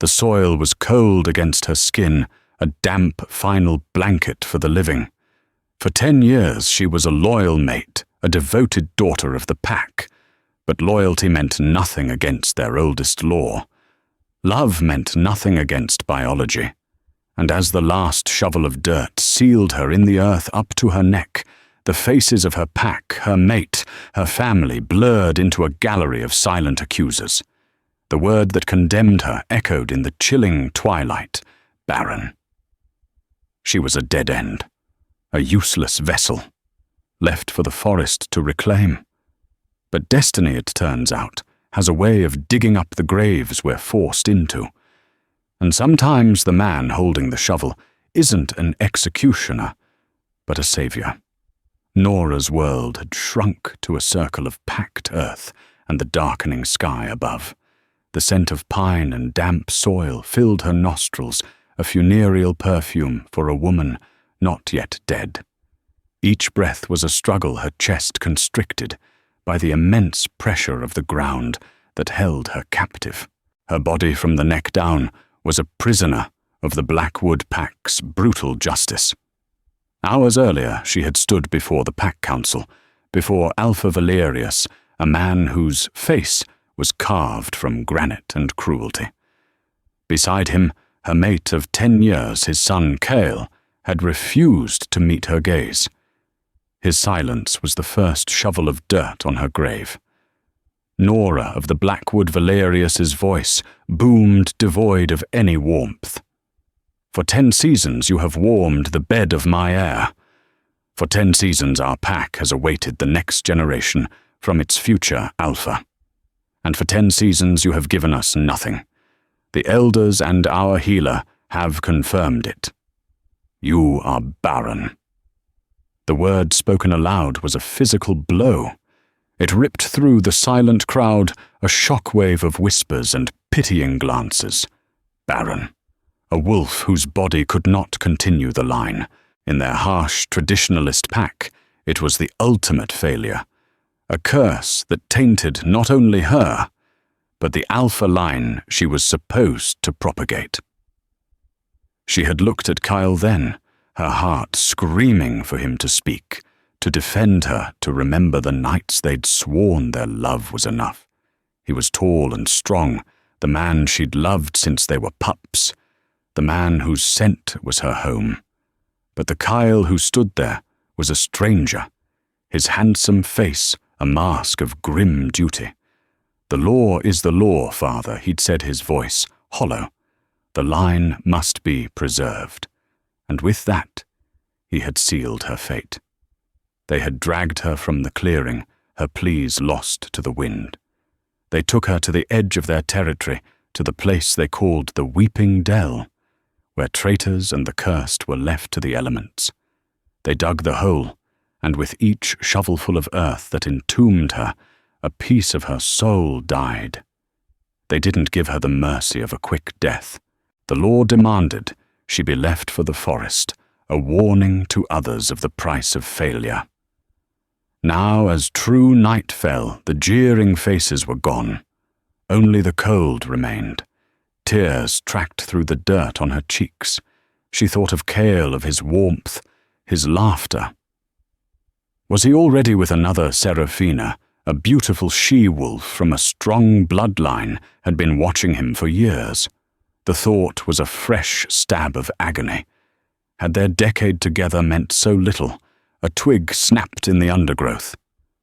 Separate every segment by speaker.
Speaker 1: The soil was cold against her skin, a damp final blanket for the living. For 10 years she was a loyal mate, a devoted daughter of the pack, but loyalty meant nothing against their oldest law. Love meant nothing against biology, and as the last shovel of dirt sealed her in the earth up to her neck, the faces of her pack, her mate, her family blurred into a gallery of silent accusers. The word that condemned her echoed in the chilling twilight: barren. She was a dead end, a useless vessel, left for the forest to reclaim. But destiny, it turns out, has a way of digging up the graves we're forced into. And sometimes the man holding the shovel isn't an executioner, but a savior. Nora's world had shrunk to a circle of packed earth and the darkening sky above. The scent of pine and damp soil filled her nostrils, a funereal perfume for a woman not yet dead. Each breath was a struggle, her chest constricted by the immense pressure of the ground that held her captive. Her body from the neck down was a prisoner of the Blackwood Pack's brutal justice. Hours earlier she had stood before the Pack Council, before Alpha Valerius, a man whose face was carved from granite and cruelty. Beside him, her mate of 10 years, his son Cale, had refused to meet her gaze. His silence was the first shovel of dirt on her grave. Nora of the Blackwood Valerius's voice boomed devoid of any warmth. For 10 seasons you have warmed the bed of my air. For 10 seasons our pack has awaited the next generation from its future Alpha. And for 10 seasons you have given us nothing. The elders and our healer have confirmed it. You are barren. The word spoken aloud was a physical blow. It ripped through the silent crowd, a shockwave of whispers and pitying glances. Barren. A wolf whose body could not continue the line. In their harsh traditionalist pack, it was the ultimate failure. A curse that tainted not only her, but the alpha line she was supposed to propagate. She had looked at Kyle then, her heart screaming for him to speak, to defend her, to remember the nights they'd sworn their love was enough. He was tall and strong, the man she'd loved since they were pups, the man whose scent was her home. But the Kyle who stood there was a stranger, his handsome face a mask of grim duty. The law is the law, father, he'd said, his voice hollow. The line must be preserved. And with that, he had sealed her fate. They had dragged her from the clearing, her pleas lost to the wind. They took her to the edge of their territory, to the place they called the Weeping Dell, where traitors and the cursed were left to the elements. They dug the hole, and with each shovelful of earth that entombed her, a piece of her soul died. They didn't give her the mercy of a quick death. The law demanded she be left for the forest, a warning to others of the price of failure. Now, as true night fell, the jeering faces were gone. Only the cold remained. Tears tracked through the dirt on her cheeks. She thought of Cale, of his warmth, his laughter. Was he already with another Seraphina? A beautiful she-wolf from a strong bloodline had been watching him for years. The thought was a fresh stab of agony. Had their decade together meant so little? A twig snapped in the undergrowth.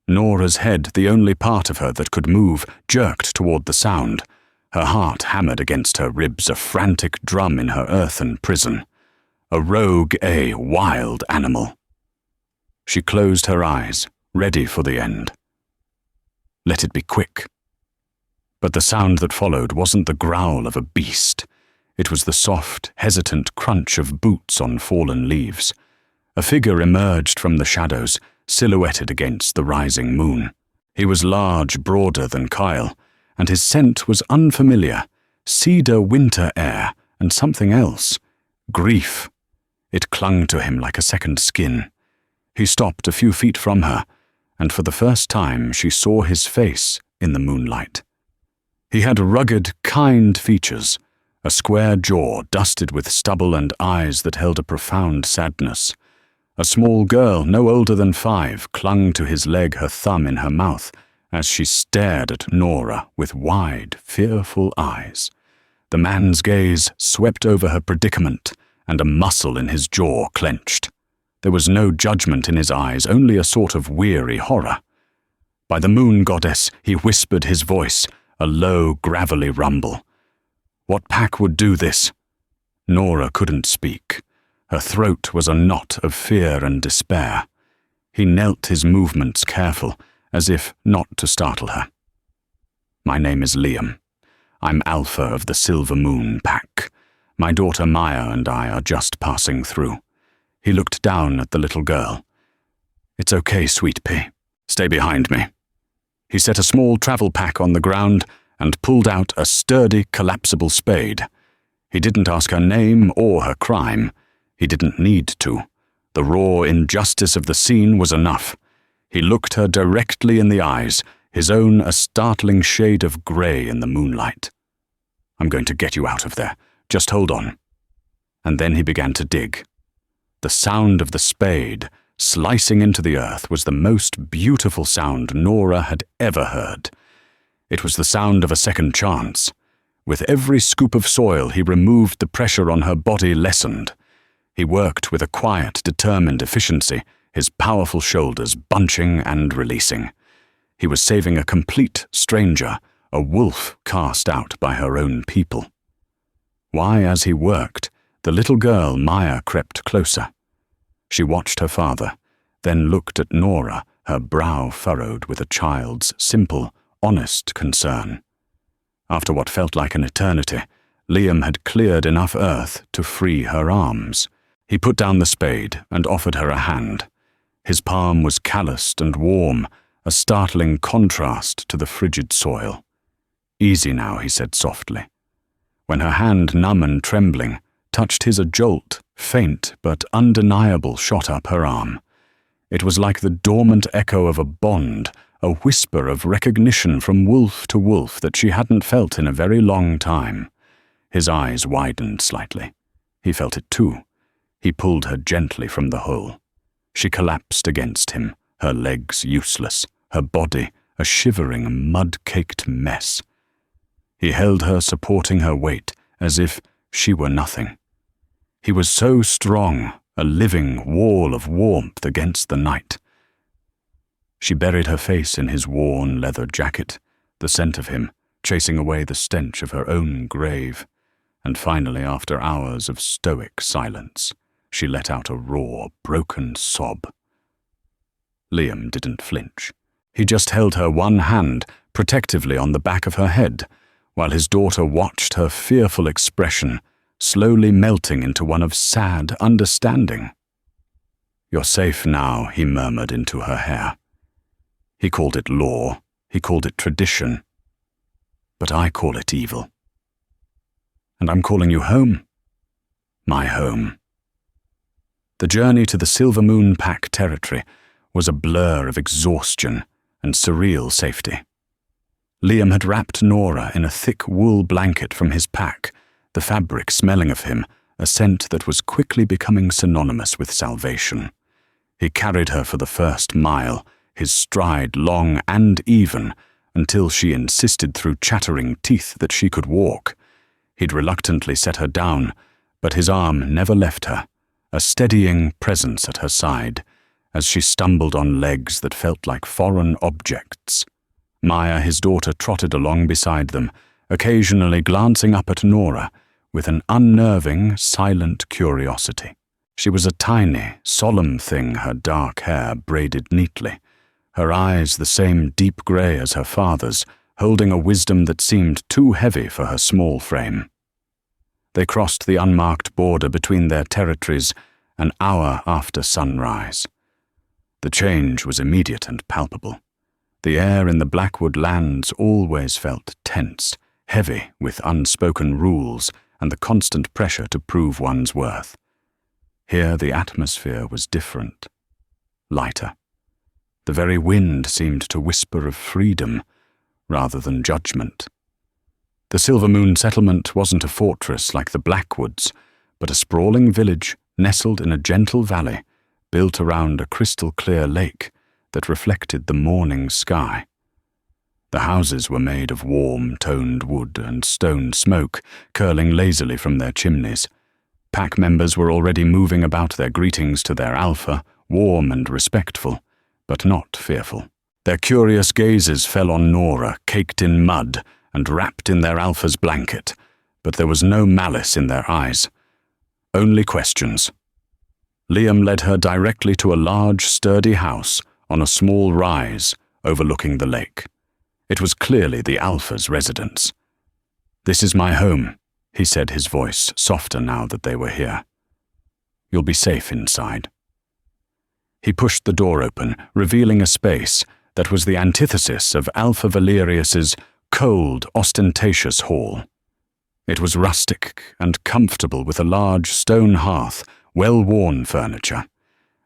Speaker 1: Nora's head, the only part of her that could move, jerked toward the sound. Her heart hammered against her ribs, a frantic drum in her earthen prison. A rogue, a wild animal. She closed her eyes, ready for the end. Let it be quick. But the sound that followed wasn't the growl of a beast. It was the soft, hesitant crunch of boots on fallen leaves. A figure emerged from the shadows, silhouetted against the rising moon. He was large, broader than Kyle, and his scent was unfamiliar, cedar winter air and something else, grief. It clung to him like a second skin. He stopped a few feet from her, and for the first time she saw his face in the moonlight. He had rugged, kind features, a square jaw dusted with stubble and eyes that held a profound sadness. A small girl, no older than 5, clung to his leg, her thumb in her mouth, as she stared at Nora with wide, fearful eyes. The man's gaze swept over her predicament, and a muscle in his jaw clenched. There was no judgment in his eyes, only a sort of weary horror. By the moon goddess, he whispered his voice, a low, gravelly rumble. What pack would do this? Nora couldn't speak. Her throat was a knot of fear and despair. He knelt, his movements careful, as if not to startle her. My name is Liam. I'm Alpha of the Silver Moon Pack. My daughter Maya and I are just passing through. He looked down at the little girl. It's okay, sweet pea. Stay behind me. He set a small travel pack on the ground and pulled out a sturdy, collapsible spade. He didn't ask her name or her crime. He didn't need to. The raw injustice of the scene was enough. He looked her directly in the eyes, his own a startling shade of grey in the moonlight. I'm going to get you out of there. Just hold on. And then he began to dig. The sound of the spade slicing into the earth was the most beautiful sound Nora had ever heard. It was the sound of a second chance. With every scoop of soil he removed, the pressure on her body lessened. He worked with a quiet, determined efficiency, his powerful shoulders bunching and releasing. He was saving a complete stranger, a wolf cast out by her own people. Why, as he worked, the little girl Maya crept closer. She watched her father, then looked at Nora, her brow furrowed with a child's simple, honest concern. After what felt like an eternity, Liam had cleared enough earth to free her arms. He put down the spade and offered her a hand. His palm was calloused and warm, a startling contrast to the frigid soil. Easy now, he said softly. When her hand, numb and trembling, touched his, a jolt, faint but undeniable, shot up her arm. It was like the dormant echo of a bond, a whisper of recognition from wolf to wolf that she hadn't felt in a very long time. His eyes widened slightly. He felt it too. He pulled her gently from the hole. She collapsed against him, her legs useless, her body a shivering, mud-caked mess. He held her, supporting her weight, as if she were nothing. He was so strong, a living wall of warmth against the night. She buried her face in his worn leather jacket, the scent of him chasing away the stench of her own grave, and finally, after hours of stoic silence, she let out a raw, broken sob. Liam didn't flinch. He just held her one hand protectively on the back of her head, while his daughter watched her fearful expression slowly melting into one of sad understanding. You're safe now, he murmured into her hair. He called it law, he called it tradition, but I call it evil. And I'm calling you home. My home. The journey to the Silver Moon Pack territory was a blur of exhaustion and surreal safety. Liam had wrapped Nora in a thick wool blanket from his pack, the fabric smelling of him, a scent that was quickly becoming synonymous with salvation. He carried her for the first mile, his stride long and even, until she insisted through chattering teeth that she could walk. He'd reluctantly set her down, but his arm never left her, a steadying presence at her side, as she stumbled on legs that felt like foreign objects. Maya, his daughter, trotted along beside them, occasionally glancing up at Nora with an unnerving, silent curiosity. She was a tiny, solemn thing, her dark hair braided neatly, her eyes the same deep grey as her father's, holding a wisdom that seemed too heavy for her small frame. They crossed the unmarked border between their territories an hour after sunrise. The change was immediate and palpable. The air in the Blackwood lands always felt tense, heavy with unspoken rules and the constant pressure to prove one's worth. Here the atmosphere was different, lighter. The very wind seemed to whisper of freedom rather than judgment. The Silver Moon settlement wasn't a fortress like the Blackwoods, but a sprawling village nestled in a gentle valley, built around a crystal-clear lake that reflected the morning sky. The houses were made of warm, toned wood and stone smoke curling lazily from their chimneys. Pack members were already moving about their greetings to their alpha, warm and respectful, but not fearful. Their curious gazes fell on Nora, caked in mud and wrapped in their alpha's blanket, but there was no malice in their eyes. Only questions. Liam led her directly to a large, sturdy house on a small rise overlooking the lake. It was clearly the alpha's residence. "This is my home," he said, his voice softer now that they were here. "You'll be safe inside." He pushed the door open, revealing a space that was the antithesis of Alpha Valerius's cold, ostentatious hall. It was rustic and comfortable, with a large stone hearth, well-worn furniture,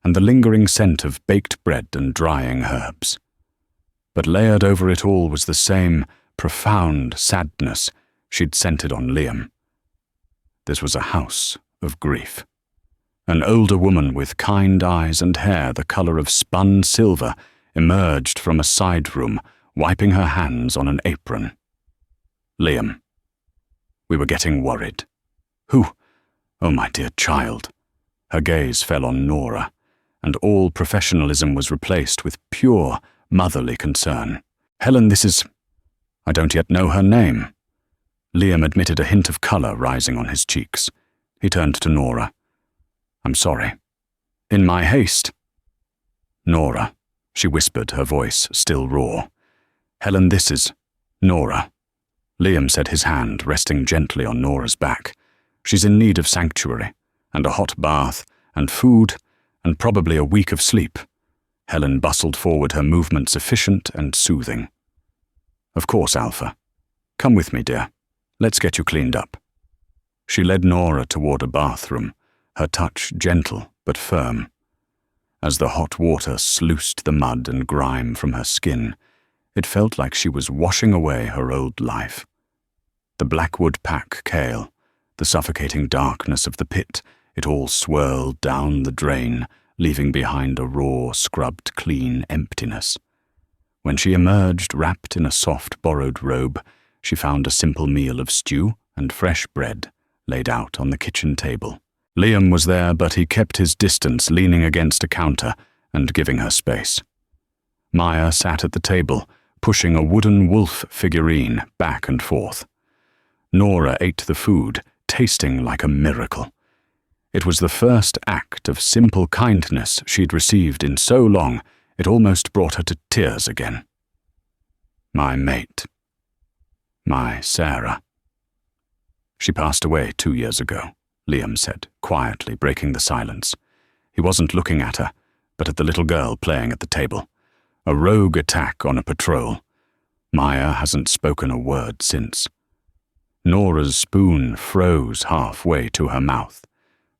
Speaker 1: and the lingering scent of baked bread and drying herbs. But layered over it all was the same profound sadness she'd scented on Liam. This was a house of grief. An older woman with kind eyes and hair the color of spun silver emerged from a side room, wiping her hands on an apron. "Liam." We were getting worried. "Who? Oh, my dear child." Her gaze fell on Nora, and all professionalism was replaced with pure, motherly concern. "Helen, this is... I don't yet know her name." Liam admitted a hint of color rising on his cheeks. He turned to Nora. "I'm sorry. In my haste..." "Nora," she whispered, her voice still raw. "Helen, this is... Nora." Liam said, his hand resting gently on Nora's back. "She's in need of sanctuary, and a hot bath, and food, and probably a week of sleep." Helen bustled forward, her movements efficient and soothing. "Of course, Alpha. Come with me, dear. Let's get you cleaned up." She led Nora toward a bathroom, her touch gentle but firm. As the hot water sluiced the mud and grime from her skin, it felt like she was washing away her old life. The Blackwood pack kale, the suffocating darkness of the pit, it all swirled down the drain, leaving behind a raw, scrubbed clean emptiness. When she emerged, wrapped in a soft borrowed robe, she found a simple meal of stew and fresh bread laid out on the kitchen table. Liam was there, but he kept his distance, leaning against a counter and giving her space. Maya sat at the table, pushing a wooden wolf figurine back and forth. Nora ate the food, tasting like a miracle. It was the first act of simple kindness she'd received in so long, it almost brought her to tears again. "My mate. My Sarah. She passed away 2 years ago," Liam said, quietly breaking the silence. He wasn't looking at her, but at the little girl playing at the table. A rogue attack on a patrol. Maya hasn't spoken a word since. Nora's spoon froze halfway to her mouth.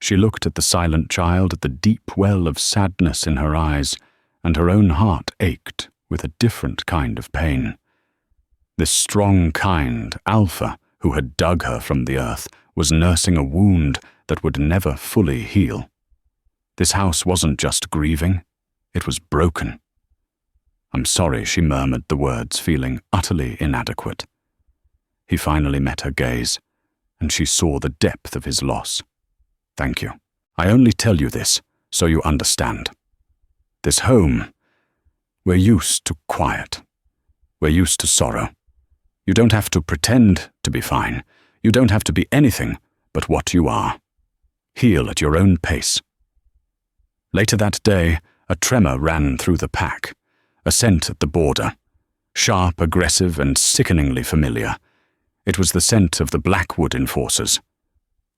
Speaker 1: She looked at the silent child, at the deep well of sadness in her eyes, and her own heart ached with a different kind of pain. This strong kind, Alpha, who had dug her from the earth, was nursing a wound that would never fully heal. This house wasn't just grieving, it was broken. "I'm sorry," she murmured the words, feeling utterly inadequate. He finally met her gaze, and she saw the depth of his loss. "Thank you. I only tell you this so you understand. This home, we're used to quiet. We're used to sorrow. You don't have to pretend to be fine. You don't have to be anything but what you are. Heal at your own pace." Later that day, a tremor ran through the pack, a scent at the border, sharp, aggressive, and sickeningly familiar. It was the scent of the Blackwood enforcers.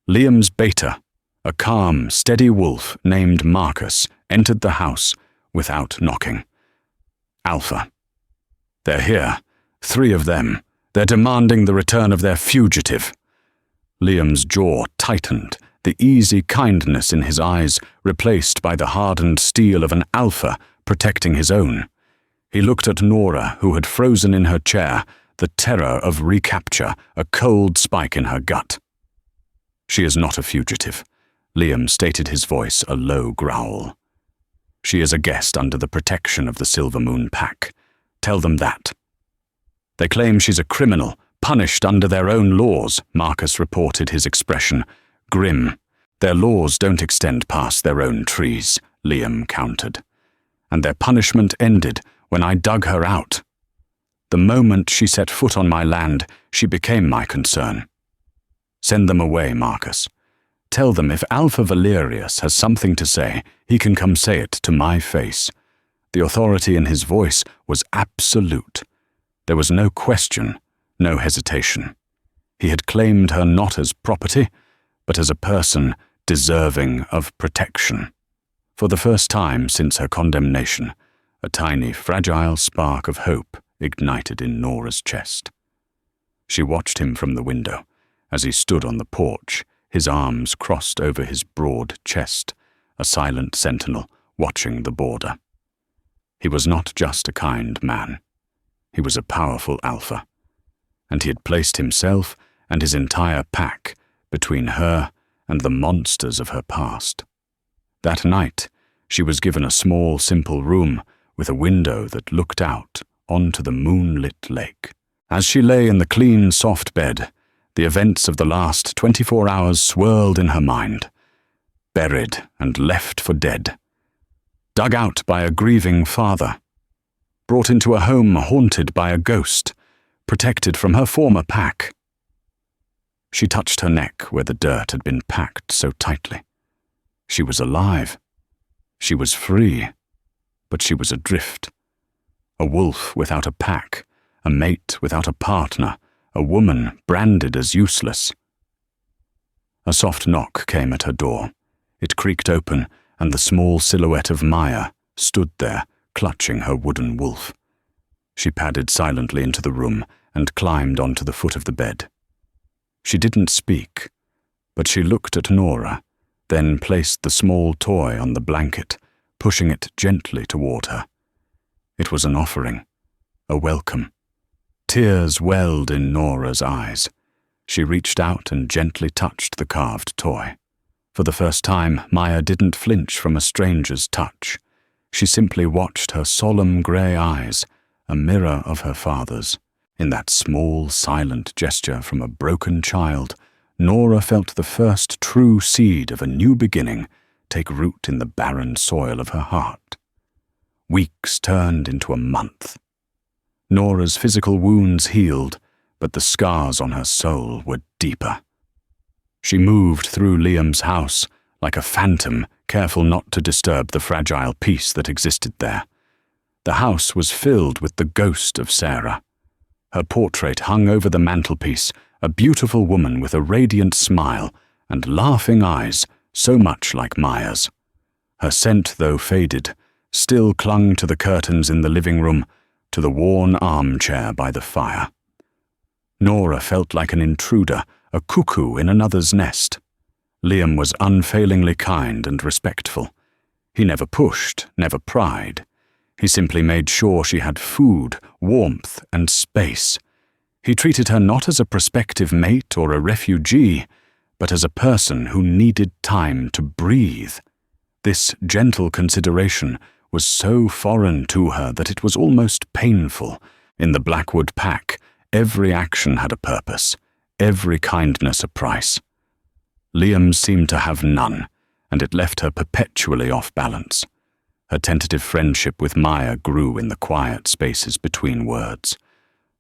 Speaker 1: Liam's beta, a calm, steady wolf named Marcus, entered the house without knocking. "Alpha. They're here. 3 of them. They're demanding the return of their fugitive." Liam's jaw tightened, the easy kindness in his eyes replaced by the hardened steel of an alpha protecting his own. He looked at Nora, who had frozen in her chair, the terror of recapture a cold spike in her gut. "She is not a fugitive," Liam stated, his voice a low growl. "She is a guest under the protection of the Silver Moon Pack. Tell them that." "They claim she's a criminal, punished under their own laws," Marcus reported, his expression grim. "Their laws don't extend past their own trees," Liam countered. "And their punishment ended when I dug her out. The moment she set foot on my land, she became my concern. Send them away, Marcus. Tell them if Alpha Valerius has something to say, he can come say it to my face." The authority in his voice was absolute. There was no question, no hesitation. He had claimed her not as property, but as a person deserving of protection. For the first time since her condemnation, a tiny, fragile spark of hope ignited in Nora's chest. She watched him from the window as he stood on the porch, his arms crossed over his broad chest, a silent sentinel watching the border. He was not just a kind man. He was a powerful alpha, and he had placed himself and his entire pack between her and the monsters of her past. That night, she was given a small, simple room with a window that looked out onto the moonlit lake. As she lay in the clean, soft bed, the events of the last 24 hours swirled in her mind. Buried and left for dead. Dug out by a grieving father. Brought into a home haunted by a ghost. Protected from her former pack. She touched her neck where the dirt had been packed so tightly. She was alive. She was free. But she was adrift. A wolf without a pack, a mate without a partner, a woman branded as useless. A soft knock came at her door. It creaked open, and the small silhouette of Maya stood there, clutching her wooden wolf. She padded silently into the room and climbed onto the foot of the bed. She didn't speak, but she looked at Nora, then placed the small toy on the blanket, pushing it gently toward her. It was an offering, a welcome. Tears welled in Nora's eyes. She reached out and gently touched the carved toy. For the first time, Maya didn't flinch from a stranger's touch. She simply watched her solemn grey eyes, a mirror of her father's. In that small, silent gesture from a broken child, Nora felt the first true seed of a new beginning take root in the barren soil of her heart. Weeks turned into a month. Nora's physical wounds healed, but the scars on her soul were deeper. She moved through Liam's house like a phantom, careful not to disturb the fragile peace that existed there. The house was filled with the ghost of Sarah. Her portrait hung over the mantelpiece, a beautiful woman with a radiant smile and laughing eyes so much like Maya's. Her scent, though faded, still clung to the curtains in the living room, to the worn armchair by the fire. Nora felt like an intruder, a cuckoo in another's nest. Liam was unfailingly kind and respectful. He never pushed, never pried. He simply made sure she had food, warmth, and space. He treated her not as a prospective mate or a refugee, but as a person who needed time to breathe. This gentle consideration was so foreign to her that it was almost painful. In the Blackwood Pack, every action had a purpose, every kindness a price. Liam seemed to have none, and it left her perpetually off balance. Her tentative friendship with Maya grew in the quiet spaces between words.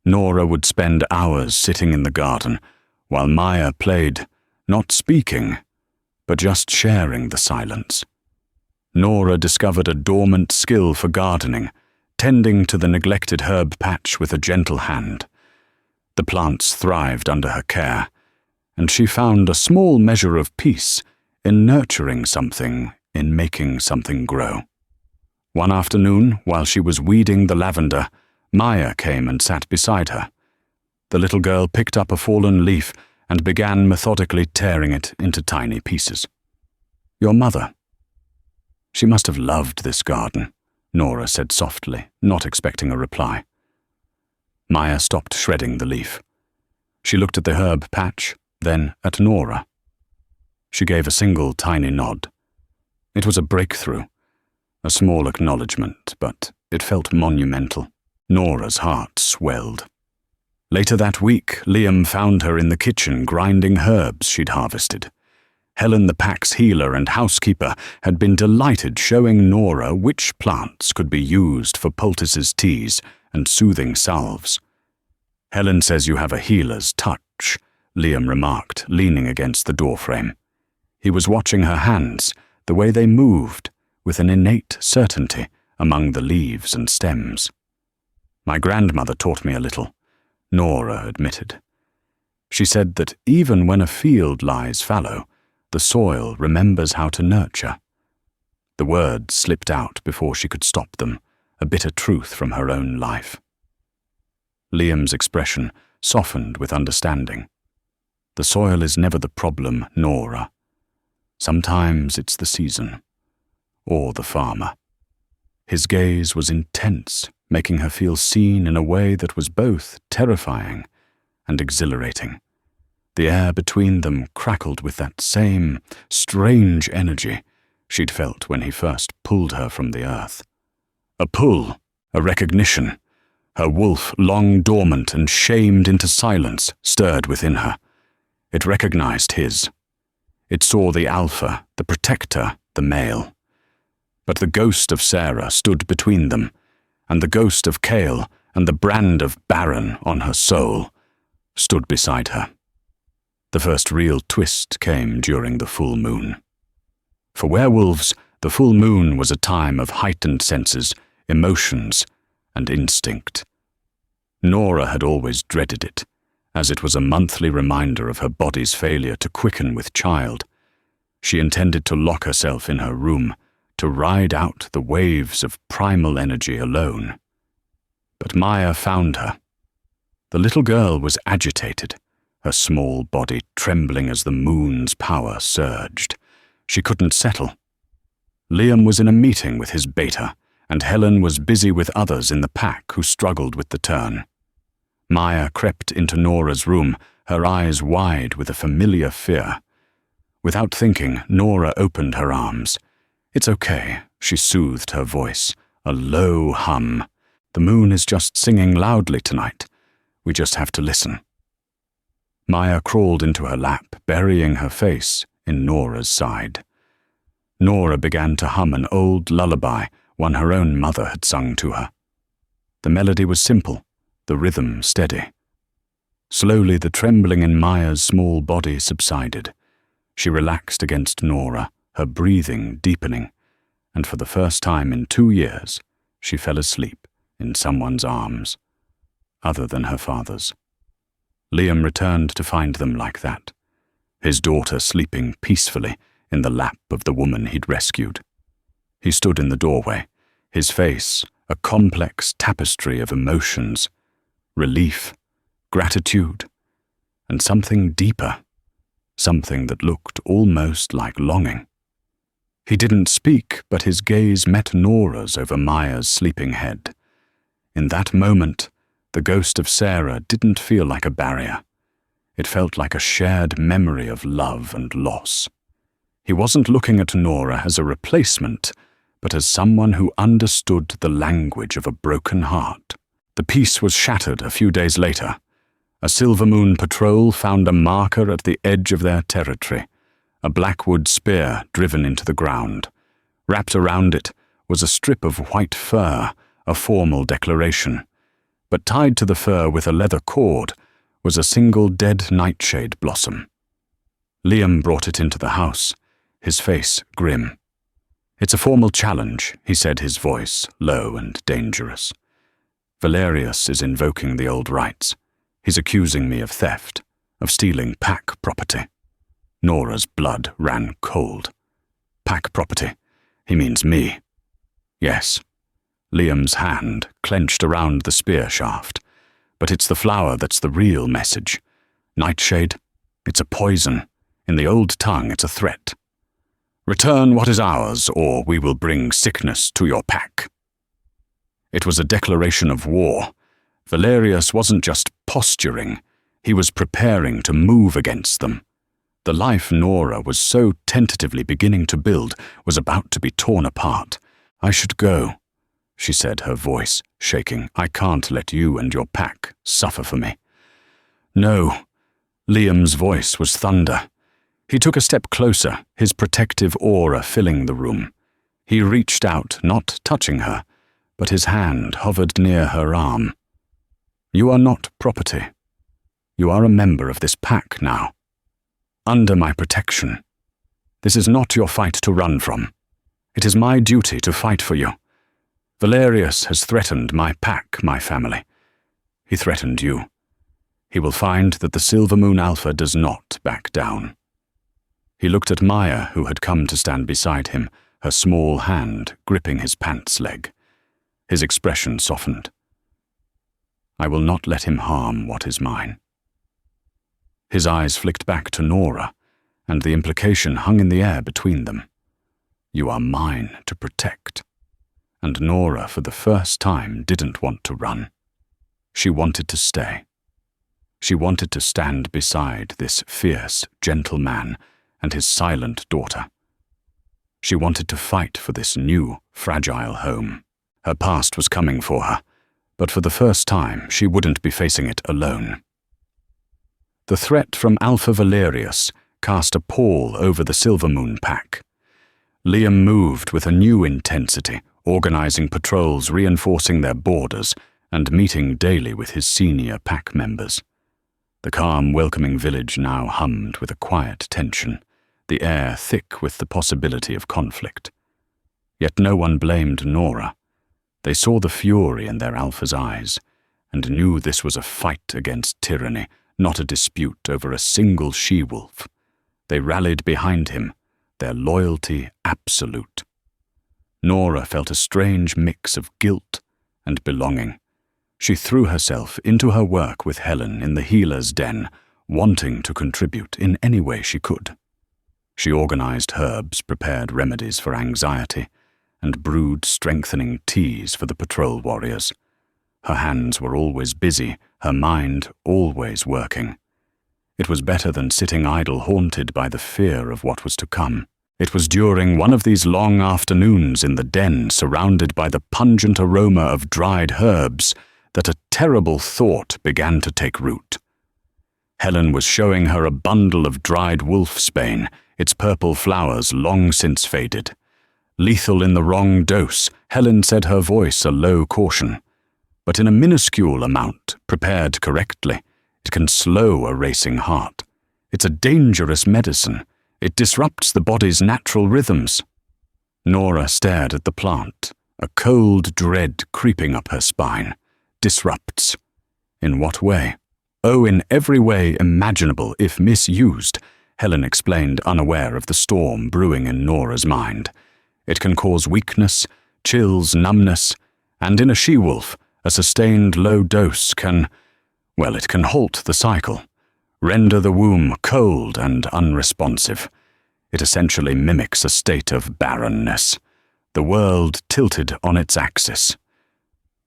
Speaker 1: Nora would spend hours sitting in the garden, while Maya played, not speaking, but just sharing the silence. Nora discovered a dormant skill for gardening, tending to the neglected herb patch with a gentle hand. The plants thrived under her care, and she found a small measure of peace in nurturing something, in making something grow. One afternoon, while she was weeding the lavender, Maya came and sat beside her. The little girl picked up a fallen leaf and began methodically tearing it into tiny pieces. "Your mother." "She must have loved this garden," Nora said softly, not expecting a reply. Maya stopped shredding the leaf. She looked at the herb patch, then at Nora. She gave a single tiny nod. It was a breakthrough, a small acknowledgement, but it felt monumental. Nora's heart swelled. Later that week, Liam found her in the kitchen grinding herbs she'd harvested. Helen, the pack's healer and housekeeper, had been delighted showing Nora which plants could be used for poultices' teas and soothing salves. "Helen says you have a healer's touch," Liam remarked, leaning against the doorframe. He was watching her hands, the way they moved, with an innate certainty among the leaves and stems. "My grandmother taught me a little," Nora admitted. "She said that even when a field lies fallow, the soil remembers how to nurture." The words slipped out before she could stop them, a bitter truth from her own life. Liam's expression softened with understanding. "The soil is never the problem, Nora. Sometimes it's the season, or the farmer." His gaze was intense, making her feel seen in a way that was both terrifying and exhilarating. The air between them crackled with that same strange energy she'd felt when he first pulled her from the earth. A pull, a recognition. Her wolf, long dormant and shamed into silence, stirred within her. It recognized his. It saw the alpha, the protector, the male. But the ghost of Sarah stood between them, and the ghost of Cale and the brand of Baron on her soul stood beside her. The first real twist came during the full moon. For werewolves, the full moon was a time of heightened senses, emotions, and instinct. Nora had always dreaded it, as it was a monthly reminder of her body's failure to quicken with child. She intended to lock herself in her room, to ride out the waves of primal energy alone. But Maya found her. The little girl was agitated, her small body trembling as the moon's power surged. She couldn't settle. Liam was in a meeting with his beta, and Helen was busy with others in the pack who struggled with the turn. Maya crept into Nora's room, her eyes wide with a familiar fear. Without thinking, Nora opened her arms. "It's okay," she soothed her voice, a low hum. "The moon is just singing loudly tonight. We just have to listen." Maya crawled into her lap, burying her face in Nora's side. Nora began to hum an old lullaby, one her own mother had sung to her. The melody was simple, the rhythm steady. Slowly the trembling in Maya's small body subsided. She relaxed against Nora, her breathing deepening, and for the first time in 2 years, she fell asleep in someone's arms, other than her father's. Liam returned to find them like that, his daughter sleeping peacefully in the lap of the woman he'd rescued. He stood in the doorway, his face a complex tapestry of emotions, relief, gratitude, and something deeper, something that looked almost like longing. He didn't speak, but his gaze met Nora's over Maya's sleeping head. In that moment, the ghost of Sarah didn't feel like a barrier. It felt like a shared memory of love and loss. He wasn't looking at Nora as a replacement, but as someone who understood the language of a broken heart. The peace was shattered a few days later. A Silver Moon patrol found a marker at the edge of their territory, a blackwood spear driven into the ground. Wrapped around it was a strip of white fur, a formal declaration. But tied to the fur with a leather cord was a single dead nightshade blossom. Liam brought it into the house, his face grim. "It's a formal challenge," he said, his voice low and dangerous. "Valerius is invoking the old rites. He's accusing me of theft, of stealing pack property." Nora's blood ran cold. "Pack property? He means me." "Yes." Liam's hand clenched around the spear shaft. "But it's the flower that's the real message. Nightshade, it's a poison. In the old tongue, it's a threat. Return what is ours, or we will bring sickness to your pack." It was a declaration of war, Valerius wasn't just posturing, he was preparing to move against them. The life Nora was so tentatively beginning to build was about to be torn apart. "I should go," she said, her voice shaking. "I can't let you and your pack suffer for me." "No." Liam's voice was thunder. He took a step closer, his protective aura filling the room. He reached out, not touching her, but his hand hovered near her arm. "You are not property. You are a member of this pack now. Under my protection. This is not your fight to run from. It is my duty to fight for you. Valerius has threatened my pack, my family. He threatened you. He will find that the Silver Moon Alpha does not back down." He looked at Maya, who had come to stand beside him, her small hand gripping his pants leg. His expression softened. "I will not let him harm what is mine." His eyes flicked back to Nora, and the implication hung in the air between them. "You are mine to protect." And Nora, for the first time, didn't want to run. She wanted to stay. She wanted to stand beside this fierce, gentle man and his silent daughter. She wanted to fight for this new, fragile home. Her past was coming for her, but for the first time she wouldn't be facing it alone. The threat from Alpha Valerius cast a pall over the Silver Moon pack. Liam moved with a new intensity, organizing patrols reinforcing their borders and meeting daily with his senior pack members. The calm, welcoming village now hummed with a quiet tension, the air thick with the possibility of conflict. Yet no one blamed Nora. They saw the fury in their Alpha's eyes and knew this was a fight against tyranny, not a dispute over a single she-wolf. They rallied behind him, their loyalty absolute. Nora felt a strange mix of guilt and belonging. She threw herself into her work with Helen in the healer's den, wanting to contribute in any way she could. She organized herbs, prepared remedies for anxiety, and brewed strengthening teas for the patrol warriors. Her hands were always busy, her mind always working. It was better than sitting idle, haunted by the fear of what was to come. It was during one of these long afternoons in the den, surrounded by the pungent aroma of dried herbs, that a terrible thought began to take root. Helen was showing her a bundle of dried wolfsbane, its purple flowers long since faded. Lethal in the wrong dose, Helen said, her voice a low caution. But in a minuscule amount, prepared correctly, it can slow a racing heart. It's a dangerous medicine. It disrupts the body's natural rhythms. Nora stared at the plant, a cold dread creeping up her spine. Disrupts. In what way? Oh, in every way imaginable if misused, Helen explained, unaware of the storm brewing in Nora's mind. It can cause weakness, chills, numbness, and in a she-wolf, a sustained low dose can, well, it can halt the cycle, render the womb cold and unresponsive. It essentially mimics a state of barrenness, the world tilted on its axis.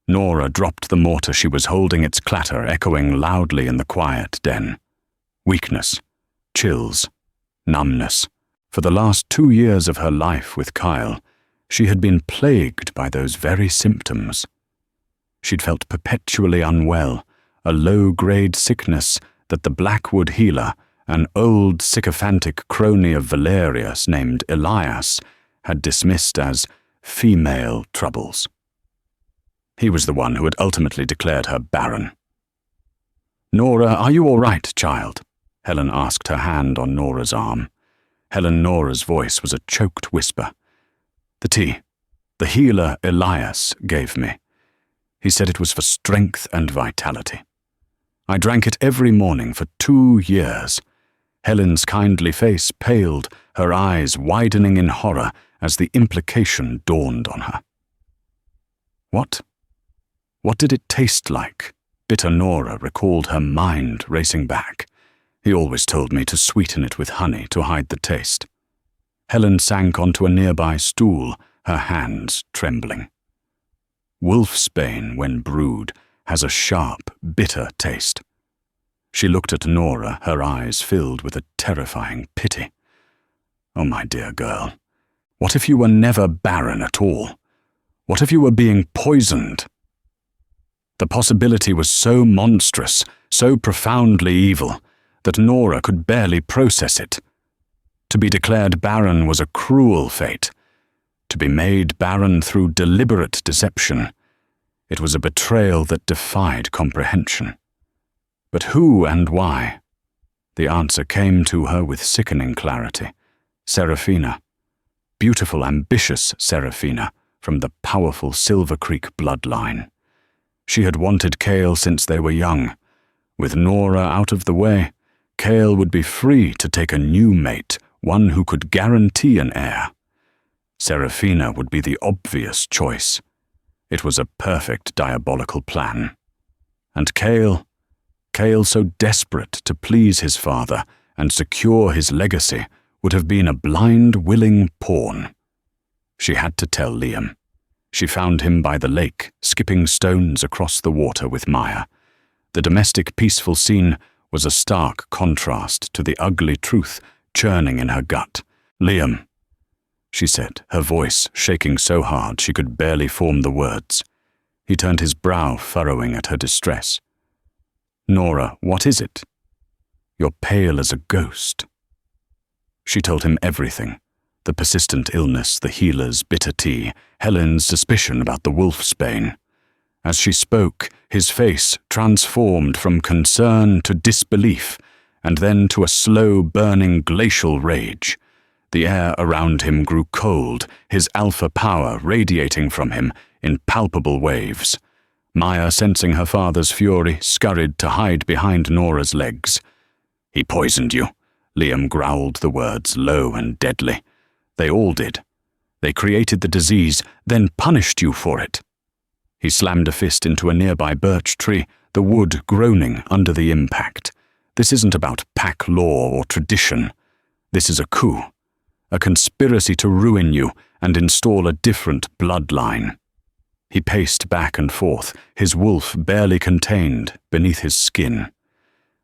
Speaker 1: Nora dropped the mortar she was holding, its clatter echoing loudly in the quiet den. Weakness, chills, numbness. For the last 2 years of her life with Kyle, she had been plagued by those very symptoms. She'd felt perpetually unwell, a low-grade sickness that the Blackwood healer, an old sycophantic crony of Valerius named Elias, had dismissed as female troubles. He was the one who had ultimately declared her barren. "Nora, are you all right, child?" Helen asked, her hand on Nora's arm. Nora's voice was a choked whisper. "The tea, the healer Elias gave me. He said it was for strength and vitality. I drank it every morning for 2 years. Helen's kindly face paled, her eyes widening in horror as the implication dawned on her. What did it taste like? Bitter Nora recalled, her mind racing back. He always told me to sweeten it with honey to hide the taste. Helen sank onto a nearby stool, her hands trembling. Wolfsbane, when brewed, has a sharp, bitter taste. She looked at Nora, her eyes filled with a terrifying pity. Oh, my dear girl, what if you were never barren at all? What if you were being poisoned? The possibility was so monstrous, so profoundly evil, that Nora could barely process it. To be declared barren was a cruel fate. To be made barren through deliberate deception, it was a betrayal that defied comprehension. But who and why? The answer came to her with sickening clarity. Serafina. Beautiful, ambitious Serafina, from the powerful Silver Creek bloodline. She had wanted Cale since they were young. With Nora out of the way, Cale would be free to take a new mate, one who could guarantee an heir. Serafina would be the obvious choice. It was a perfect diabolical plan. And Cale so desperate to please his father and secure his legacy, would have been a blind, willing pawn. She had to tell Liam. She found him by the lake, skipping stones across the water with Maya. The domestic peaceful scene was a stark contrast to the ugly truth churning in her gut. "Liam," she said, her voice shaking so hard she could barely form the words. He turned his brow, furrowing at her distress. "Nora, what is it? You're pale as a ghost." She told him everything. The persistent illness, the healer's bitter tea, Helen's suspicion about the wolfsbane. As she spoke, his face transformed from concern to disbelief, and then to a slow, burning glacial rage. The air around him grew cold, his alpha power radiating from him in palpable waves. Maya, sensing her father's fury, scurried to hide behind Nora's legs. "He poisoned you," Liam growled the words, low and deadly. "They all did. They created the disease, then punished you for it." He slammed a fist into a nearby birch tree, the wood groaning under the impact. "This isn't about pack law or tradition. This is a coup, a conspiracy to ruin you and install a different bloodline." He paced back and forth, his wolf barely contained beneath his skin.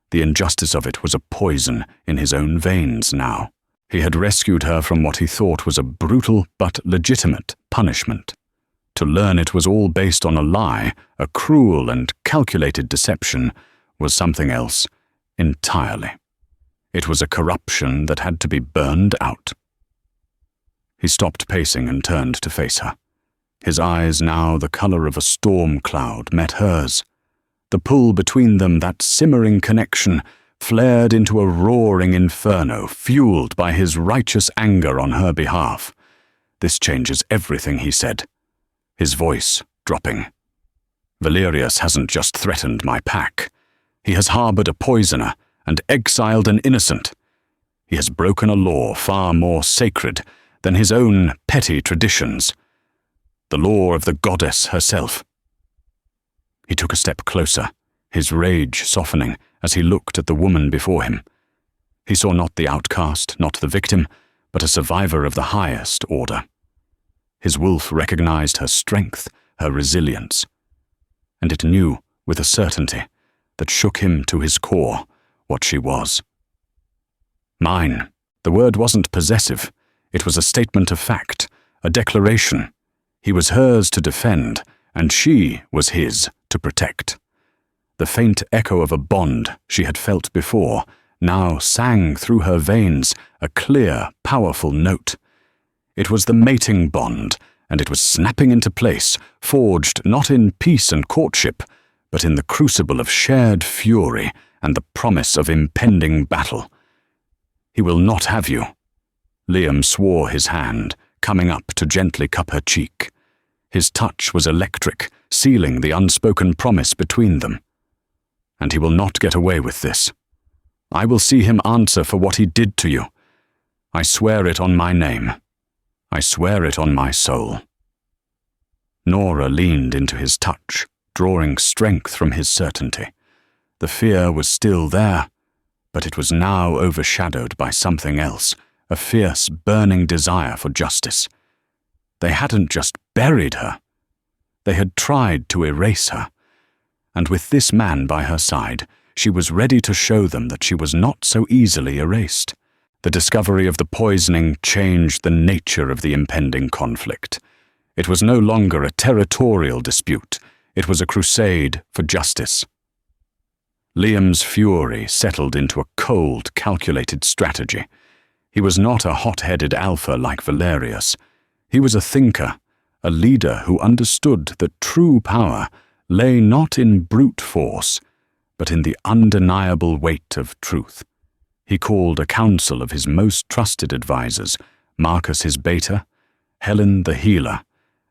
Speaker 1: The injustice of it was a poison in his own veins now. He had rescued her from what he thought was a brutal but legitimate punishment. To learn it was all based on a lie, a cruel and calculated deception, was something else entirely. It was a corruption that had to be burned out. He stopped pacing and turned to face her. His eyes, now the color of a storm cloud, met hers. The pull between them, that simmering connection, flared into a roaring inferno, fueled by his righteous anger on her behalf. "This changes everything," he said, his voice dropping. "Valerius hasn't just threatened my pack. He has harbored a poisoner and exiled an innocent. He has broken a law far more sacred than his own petty traditions. The law of the goddess herself." He took a step closer, his rage softening as he looked at the woman before him. He saw not the outcast, not the victim, but a survivor of the highest order. His wolf recognized her strength, her resilience, and it knew, with a certainty that shook him to his core, what she was. Mine. The word wasn't possessive. It was a statement of fact, a declaration. He was hers to defend, and she was his to protect. The faint echo of a bond she had felt before now sang through her veins, a clear, powerful note. It was the mating bond, and it was snapping into place, forged not in peace and courtship, but in the crucible of shared fury and the promise of impending battle. "He will not have you." Liam swore his hand, coming up to gently cup her cheek. His touch was electric, sealing the unspoken promise between them. "And he will not get away with this. I will see him answer for what he did to you. I swear it on my name. I swear it on my soul." Nora leaned into his touch, drawing strength from his certainty. The fear was still there, but it was now overshadowed by something else, a fierce, burning desire for justice. They hadn't just buried her. They had tried to erase her. and with this man by her side, she was ready to show them that she was not so easily erased. The discovery of the poisoning changed the nature of the impending conflict. It was no longer a territorial dispute, it was a crusade for justice. Liam's fury settled into a cold, calculated strategy. He was not a hot-headed alpha like Valerius. He was a thinker, a leader who understood that true power lay not in brute force, but in the undeniable weight of truth. He called a council of his most trusted advisers, Marcus his beta, Helen the healer,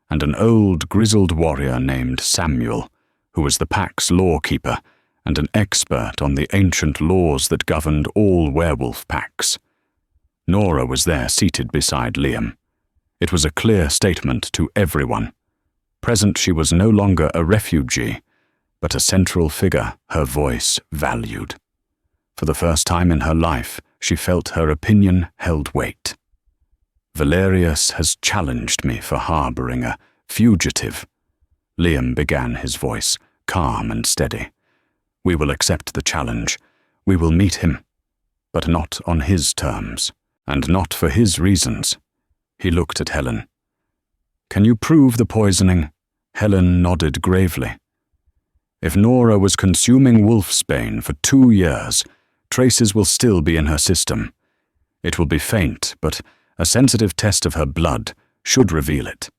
Speaker 1: and an old grizzled warrior named Samuel, who was the pack's lawkeeper and an expert on the ancient laws that governed all werewolf packs. Nora was there seated beside Liam. It was a clear statement to everyone. Present, she was no longer a refugee, but a central figure her voice valued. For the first time in her life, she felt her opinion held weight. Valerius has challenged me for harboring a fugitive. Liam began, his voice calm and steady. We will accept the challenge. We will meet him, but not on his terms, and not for his reasons. He looked at Helen. Can you prove the poisoning? Helen nodded gravely. If Nora was consuming wolfsbane for 2 years, traces will still be in her system. It will be faint, but a sensitive test of her blood should reveal it.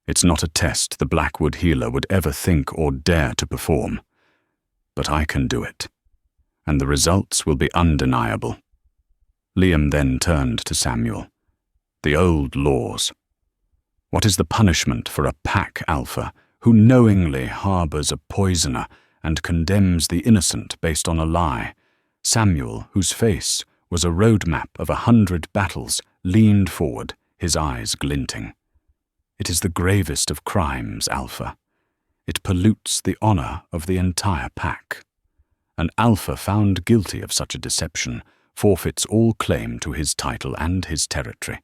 Speaker 1: It's not a test the Blackwood healer would ever think or dare to perform. But I can do it, and the results will be undeniable. Liam then turned to Samuel. The old laws. What is the punishment for a pack alpha who knowingly harbors a poisoner and condemns the innocent based on a lie? Samuel, whose face was a roadmap of 100 battles, leaned forward, his eyes glinting. It is the gravest of crimes, Alpha. It pollutes the honor of the entire pack. An alpha found guilty of such a deception forfeits all claim to his title and his territory.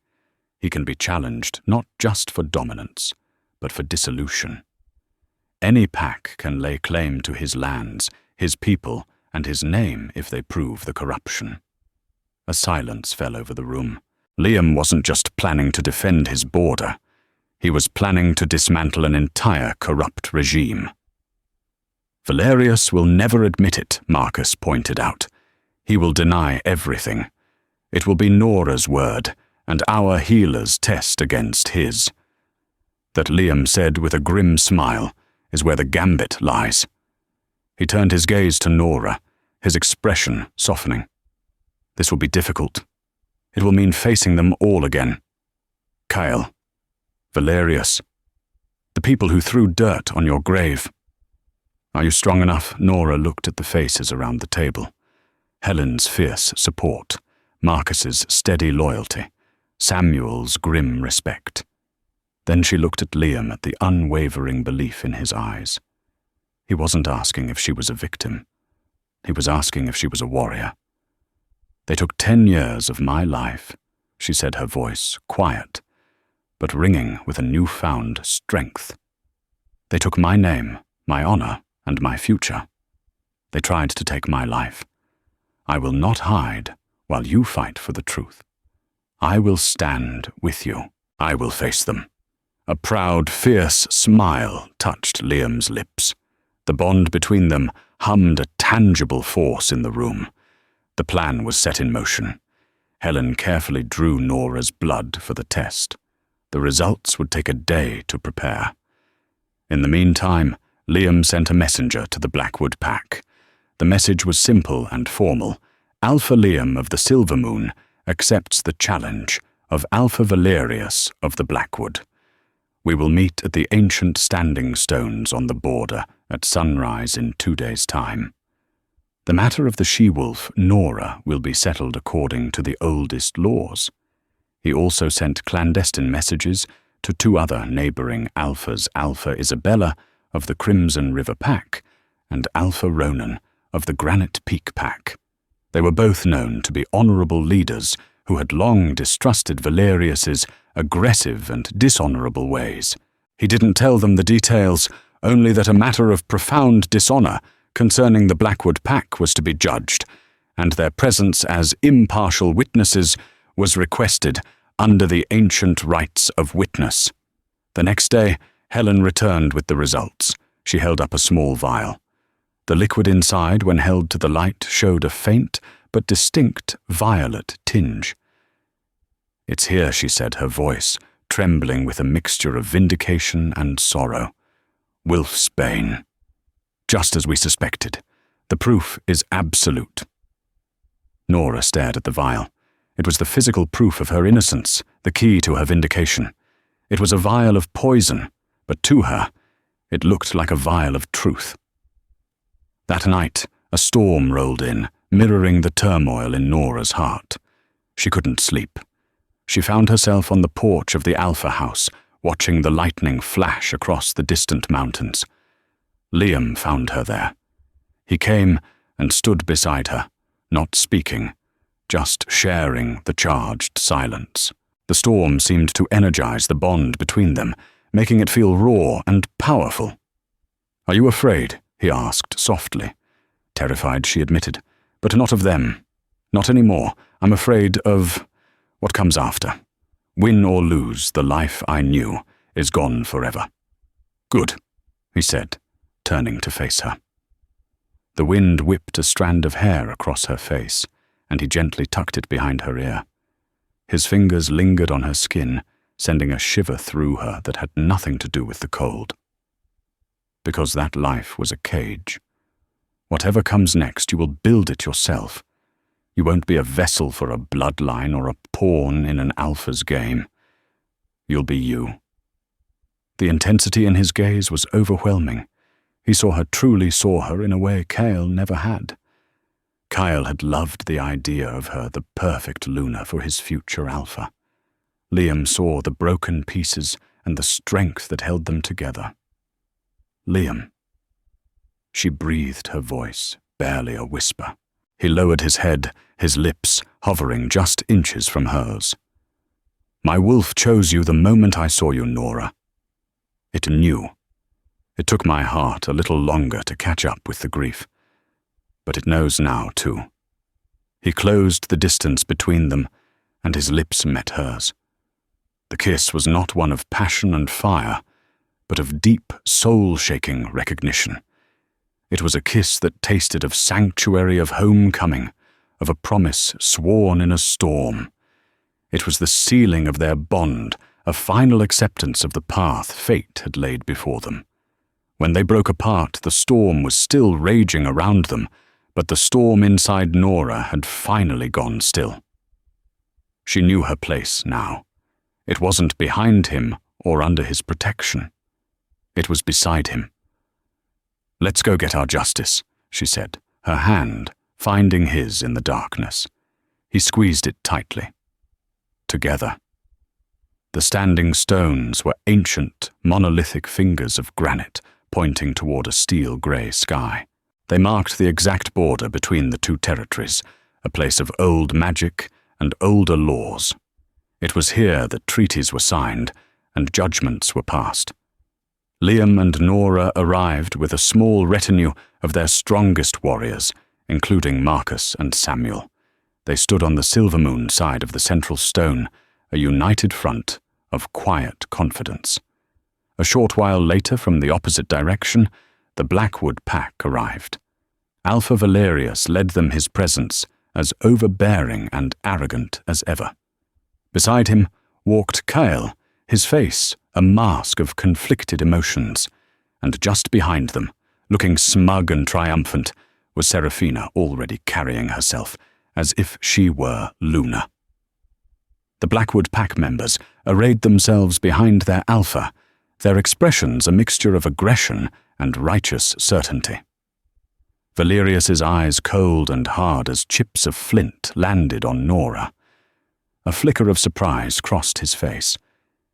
Speaker 1: He can be challenged not just for dominance, but for dissolution. Any pack can lay claim to his lands, his people, and his name if they prove the corruption. A silence fell over the room. Liam wasn't just planning to defend his border. He was planning to dismantle an entire corrupt regime. Valerius will never admit it, Marcus pointed out. He will deny everything. It will be Nora's word, and our healer's test against his. That, Liam said with a grim smile, is where the gambit lies. He turned his gaze to Nora, his expression softening. This will be difficult. It will mean facing them all again. Kyle, Valerius, the people who threw dirt on your grave. Are you strong enough? Nora looked at the faces around the table. Helen's fierce support, Marcus's steady loyalty, Samuel's grim respect. Then she looked at Liam at the unwavering belief in his eyes. He wasn't asking if she was a victim. He was asking if she was a warrior. They took 10 years of my life, she said, her voice quiet, but ringing with a newfound strength. They took my name, my honor, and my future. They tried to take my life. I will not hide while you fight for the truth. I will stand with you. I will face them. A proud, fierce smile touched Liam's lips. The bond between them hummed a tangible force in the room. The plan was set in motion. Helen carefully drew Nora's blood for the test. The results would take a day to prepare. In the meantime, Liam sent a messenger to the Blackwood pack. The message was simple and formal. Alpha Liam of the Silver Moon accepts the challenge of Alpha Valerius of the Blackwood. We will meet at the ancient standing stones on the border at sunrise in 2 days' time. The matter of the she-wolf, Nora, will be settled according to the oldest laws. He also sent clandestine messages to 2 other neighboring alphas, Alpha Isabella of the Crimson River Pack and Alpha Ronan of the Granite Peak Pack. They were both known to be honorable leaders who had long distrusted Valerius's aggressive and dishonorable ways. He didn't tell them the details, only that a matter of profound dishonor concerning the Blackwood Pack was to be judged, and their presence as impartial witnesses was requested under the ancient rights of witness. The next day, Helen returned with the results. She held up a small vial. The liquid inside, when held to the light, showed a faint but distinct violet tinge. "It's here," she said, her voice trembling with a mixture of vindication and sorrow. "Wilf's bane. Just as we suspected. The proof is absolute." Nora stared at the vial. It was the physical proof of her innocence, the key to her vindication. It was a vial of poison, but to her, it looked like a vial of truth. That night, a storm rolled in, mirroring the turmoil in Nora's heart. She couldn't sleep. She found herself on the porch of the Alpha house, watching the lightning flash across the distant mountains. Liam found her there. He came and stood beside her, not speaking, just sharing the charged silence. The storm seemed to energize the bond between them, making it feel raw and powerful. "Are you afraid?" he asked softly. "Terrified," she admitted. "But not of them. Not anymore. I'm afraid of what comes after. Win or lose, the life I knew is gone forever." "Good," he said, turning to face her. The wind whipped a strand of hair across her face, and he gently tucked it behind her ear. His fingers lingered on her skin, sending a shiver through her that had nothing to do with the cold. Because that life was a cage. Whatever comes next, you will build it yourself. You won't be a vessel for a bloodline or a pawn in an Alpha's game. You'll be you. The intensity in his gaze was overwhelming. He truly saw her in a way Kyle never had. Kyle had loved the idea of her, the perfect Luna for his future Alpha. Liam saw the broken pieces and the strength that held them together. "Liam." She breathed her voice, barely a whisper. He lowered his head, his lips hovering just inches from hers. "My wolf chose you the moment I saw you, Nora. It knew. It took my heart a little longer to catch up with the grief. But it knows now, too." He closed the distance between them, and his lips met hers. The kiss was not one of passion and fire, but of deep, soul-shaking recognition. It was a kiss that tasted of sanctuary, of homecoming, of a promise sworn in a storm. It was the sealing of their bond, a final acceptance of the path fate had laid before them. When they broke apart, the storm was still raging around them, but the storm inside Nora had finally gone still. She knew her place now. It wasn't behind him or under his protection. It was beside him. "Let's go get our justice," she said, her hand finding his in the darkness. He squeezed it tightly. Together. The standing stones were ancient, monolithic fingers of granite pointing toward a steel-grey sky. They marked the exact border between the two territories, a place of old magic and older laws. It was here that treaties were signed and judgments were passed. Liam and Nora arrived with a small retinue of their strongest warriors, including Marcus and Samuel. They stood on the Silvermoon side of the central stone, a united front of quiet confidence. A short while later, from the opposite direction, the Blackwood Pack arrived. Alpha Valerius led them his presence, as overbearing and arrogant as ever. Beside him walked Kyle, his face a mask of conflicted emotions, and just behind them, looking smug and triumphant, was Seraphina, already carrying herself as if she were Luna. The Blackwood Pack members arrayed themselves behind their Alpha, their expressions a mixture of aggression and righteous certainty. Valerius's eyes, cold and hard as chips of flint, landed on Nora. A flicker of surprise crossed his face.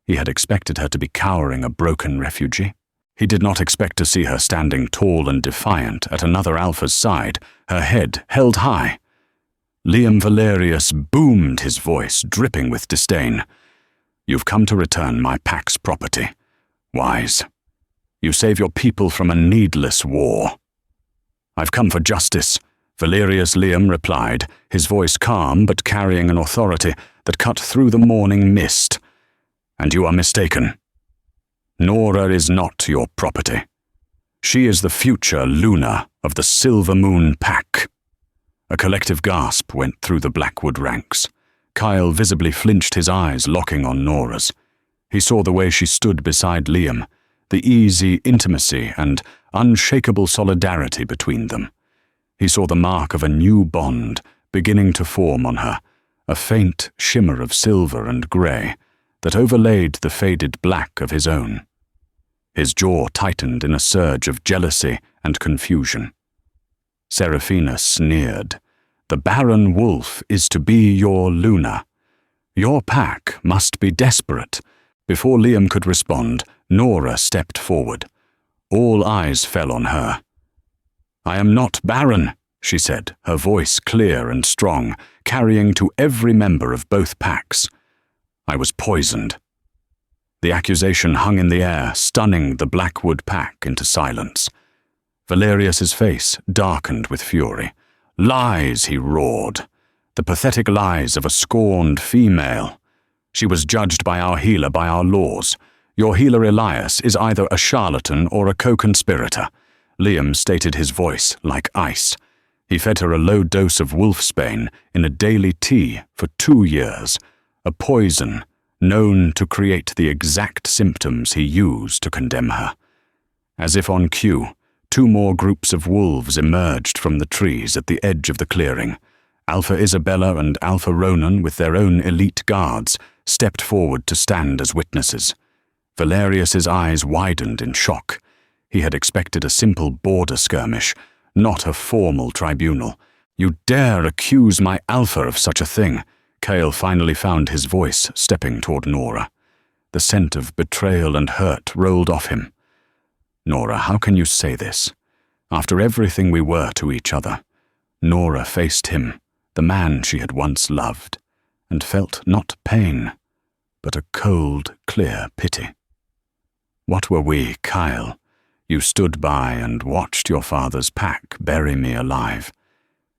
Speaker 1: He had expected her to be cowering, a broken refugee. He did not expect to see her standing tall and defiant at another Alpha's side, her head held high. Liam Valerius boomed, his voice dripping with disdain. "You've come to return my pack's property. Wise. You save your people from a needless war." "I've come for justice," Valerius Liam replied, his voice calm but carrying an authority that cut through the morning mist. "And you are mistaken. Nora is not your property. She is the future Luna of the Silver Moon Pack." A collective gasp went through the Blackwood ranks. Kyle visibly flinched, his eyes locking on Nora's. He saw the way she stood beside Liam, the easy intimacy and unshakable solidarity between them. He saw the mark of a new bond beginning to form on her, a faint shimmer of silver and grey that overlaid the faded black of his own. His jaw tightened in a surge of jealousy and confusion. Seraphina sneered. "The Baron Wolf is to be your Luna. Your pack must be desperate." Before Liam could respond, Nora stepped forward. All eyes fell on her. "I am not Baron," she said, her voice clear and strong, carrying to every member of both packs. "I was poisoned." The accusation hung in the air, stunning the Blackwood pack into silence. Valerius's face darkened with fury. "Lies," he roared. "The pathetic lies of a scorned female. She was judged by our healer by our laws. Your healer Elias is either a charlatan or a co-conspirator." Liam stated, his voice like ice. He fed her a low dose of wolfsbane in a daily tea for 2 years, a poison known to create the exact symptoms he used to condemn her. As if on cue, 2 more groups of wolves emerged from the trees at the edge of the clearing. Alpha Isabella and Alpha Ronan, with their own elite guards, stepped forward to stand as witnesses. Valerius's eyes widened in shock. He had expected a simple border skirmish, not a formal tribunal. "You dare accuse my Alpha of such a thing?" Cale finally found his voice, stepping toward Nora. The scent of betrayal and hurt rolled off him. "Nora, how can you say this? After everything we were to each other." Nora faced him, the man she had once loved, and felt not pain, but a cold, clear pity. "What were we, Kyle? You stood by and watched your father's pack bury me alive.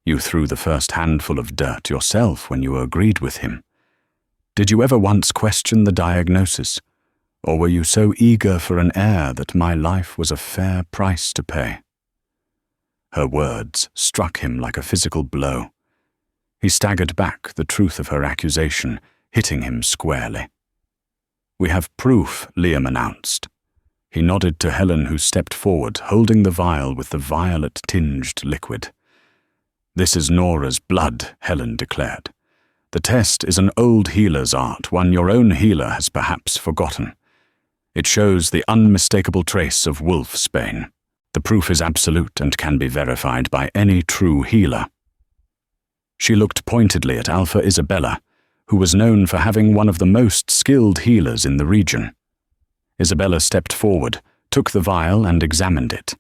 Speaker 1: You threw the first handful of dirt yourself when you agreed with him. Did you ever once question the diagnosis? Or were you so eager for an heir that my life was a fair price to pay?" Her words struck him like a physical blow. He staggered back, the truth of her accusation hitting him squarely. "We have proof," Liam announced. He nodded to Helen, who stepped forward, holding the vial with the violet-tinged liquid. "This is Nora's blood," Helen declared. "The test is an old healer's art, one your own healer has perhaps forgotten. It shows the unmistakable trace of wolfsbane. The proof is absolute and can be verified by any true healer." She looked pointedly at Alpha Isabella, who was known for having one of the most skilled healers in the region. Isabella stepped forward, took the vial and examined it.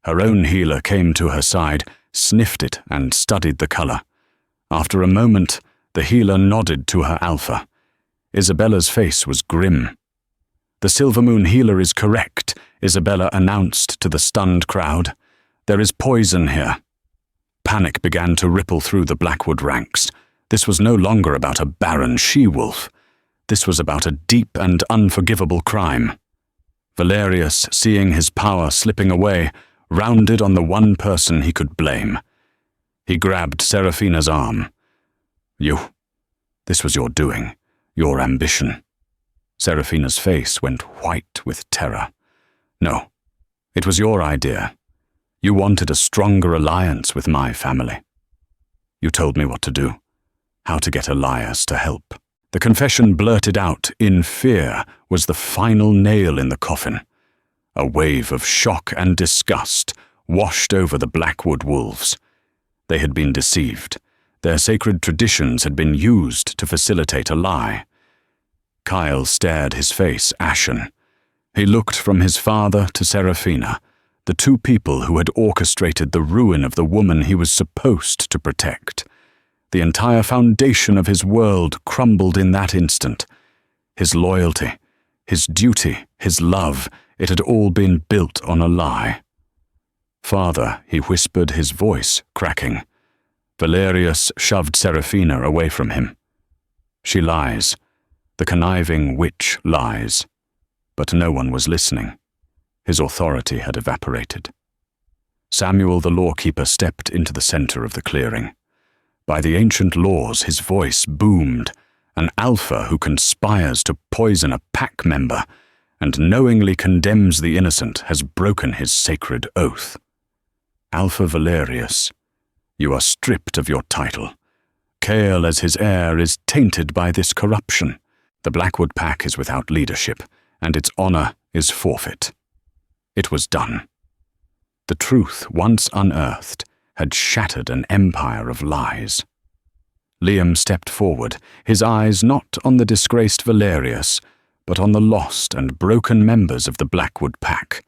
Speaker 1: Her own healer came to her side, sniffed it and studied the color. After a moment, the healer nodded to her Alpha. Isabella's face was grim. "The Silver Moon healer is correct," Isabella announced to the stunned crowd. "There is poison here." Panic began to ripple through the Blackwood ranks. This was no longer about a barren she-wolf. This was about a deep and unforgivable crime. Valerius, seeing his power slipping away, rounded on the one person he could blame. He grabbed Seraphina's arm. This was your doing, your ambition." Seraphina's face went white with terror. "No, it was your idea. You wanted a stronger alliance with my family. You told me what to do, how to get Elias to help." The confession blurted out in fear was the final nail in the coffin. A wave of shock and disgust washed over the Blackwood wolves. They had been deceived. Their sacred traditions had been used to facilitate a lie. Kyle stared, his face ashen. He looked from his father to Seraphina, the 2 people who had orchestrated the ruin of the woman he was supposed to protect. The entire foundation of his world crumbled in that instant. His loyalty, his duty, his love, It had all been built on a lie. "Father," he whispered, his voice cracking. Valerius shoved Seraphina away from him. "She lies. The conniving witch lies." But no one was listening. His authority had evaporated. Samuel the lawkeeper stepped into the center of the clearing. By the ancient laws, his voice boomed. An alpha who conspires to poison a pack member and knowingly condemns the innocent has broken his sacred oath. "Alpha Valerius, you are stripped of your title. Kael as his heir is tainted by this corruption. The Blackwood Pack is without leadership, and its honor is forfeit." It was done. The truth, once unearthed, had shattered an empire of lies. Liam stepped forward, his eyes not on the disgraced Valerius, but on the lost and broken members of the Blackwood Pack.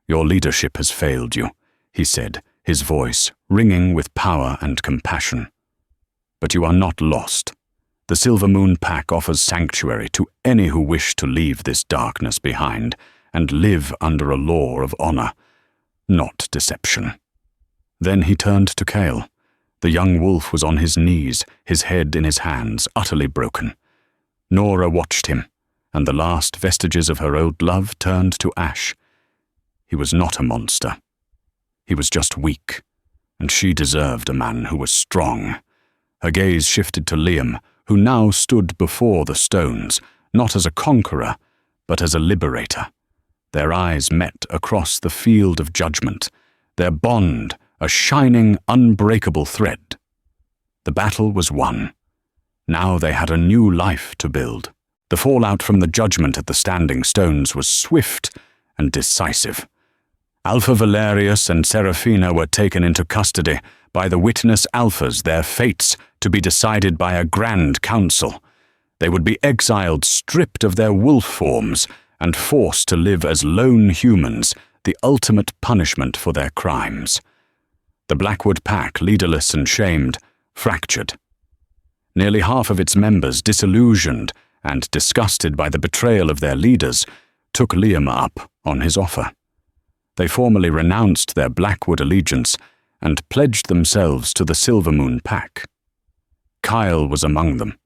Speaker 1: "Your leadership has failed you," he said, his voice ringing with power and compassion. "But you are not lost. The Silver Moon Pack offers sanctuary to any who wish to leave this darkness behind and live under a law of honor, not deception." Then he turned to Kael. The young wolf was on his knees, his head in his hands, utterly broken. Nora watched him, and the last vestiges of her old love turned to ash. He was not a monster. He was just weak, and she deserved a man who was strong. Her gaze shifted to Liam, who now stood before the stones, not as a conqueror, but as a liberator. Their eyes met across the field of judgment, their bond a shining, unbreakable thread. The battle was won. Now they had a new life to build. The fallout from the judgment at the Standing Stones was swift and decisive. Alpha Valerius and Seraphina were taken into custody by the witness alphas, their fates to be decided by a grand council. They would be exiled, stripped of their wolf forms, and forced to live as lone humans, the ultimate punishment for their crimes. The Blackwood Pack, leaderless and shamed, fractured. Nearly half of its members, disillusioned and disgusted by the betrayal of their leaders, took Liam up on his offer. They formally renounced their Blackwood allegiance and pledged themselves to the Silver Moon Pack. Kyle was among them.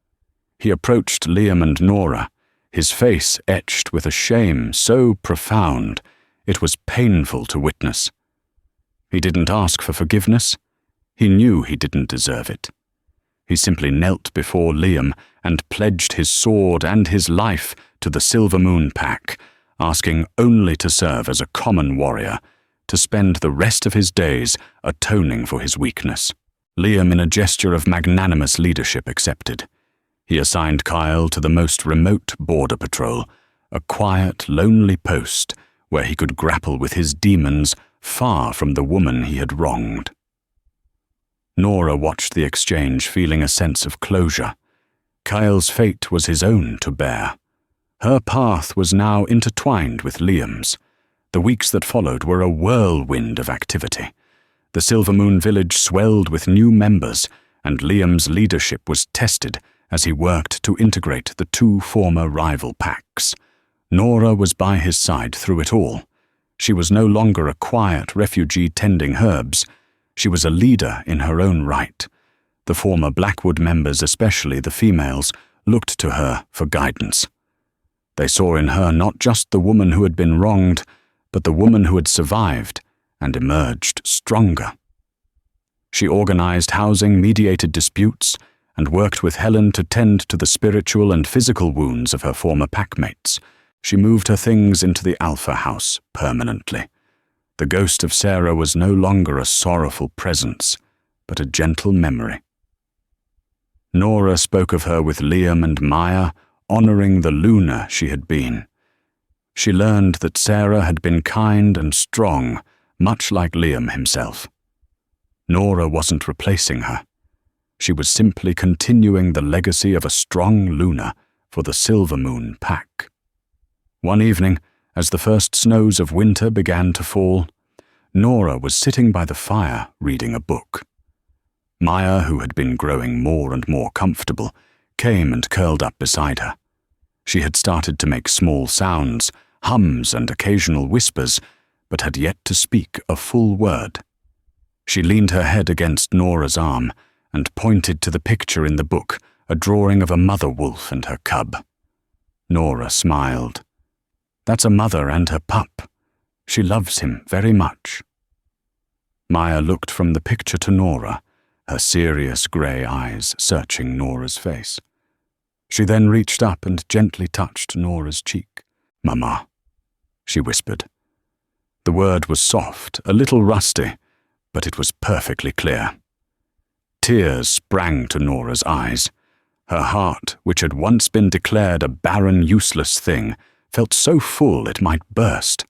Speaker 1: He approached Liam and Nora, his face etched with a shame so profound it was painful to witness. He didn't ask for forgiveness. He knew he didn't deserve it. He simply knelt before Liam and pledged his sword and his life to the Silver Moon Pack, asking only to serve as a common warrior, to spend the rest of his days atoning for his weakness. Liam, in a gesture of magnanimous leadership, accepted. He assigned Kyle to the most remote border patrol, a quiet, lonely post where he could grapple with his demons far from the woman he had wronged. Nora watched the exchange, feeling a sense of closure. Kyle's fate was his own to bear. Her path was now intertwined with Liam's. The weeks that followed were a whirlwind of activity. The Silver Moon village swelled with new members, and Liam's leadership was tested as he worked to integrate the two former rival packs. Nora was by his side through it all. She was no longer a quiet refugee tending herbs. She was a leader in her own right. The former Blackwood members, especially the females, looked to her for guidance. They saw in her not just the woman who had been wronged, but the woman who had survived and emerged stronger. She organized housing-mediated disputes and worked with Helen to tend to the spiritual and physical wounds of her former packmates. She moved her things into the Alpha House permanently. The ghost of Sarah was no longer a sorrowful presence, but a gentle memory. Nora spoke of her with Liam and Maya, honoring the Luna she had been. She learned that Sarah had been kind and strong, much like Liam himself. Nora wasn't replacing her. She was simply continuing the legacy of a strong Luna for the Silver Moon Pack. One evening, as the first snows of winter began to fall, Nora was sitting by the fire reading a book. Maya, who had been growing more and more comfortable, came and curled up beside her. She had started to make small sounds, hums and occasional whispers, but had yet to speak a full word. She leaned her head against Nora's arm and pointed to the picture in the book, a drawing of a mother wolf and her cub. Nora smiled. "That's a mother and her pup. She loves him very much." Maya looked from the picture to Nora, her serious grey eyes searching Nora's face. She then reached up and gently touched Nora's cheek. "Mama," she whispered. The word was soft, a little rusty, but it was perfectly clear. Tears sprang to Nora's eyes. Her heart, which had once been declared a barren, useless thing, felt so full it might burst.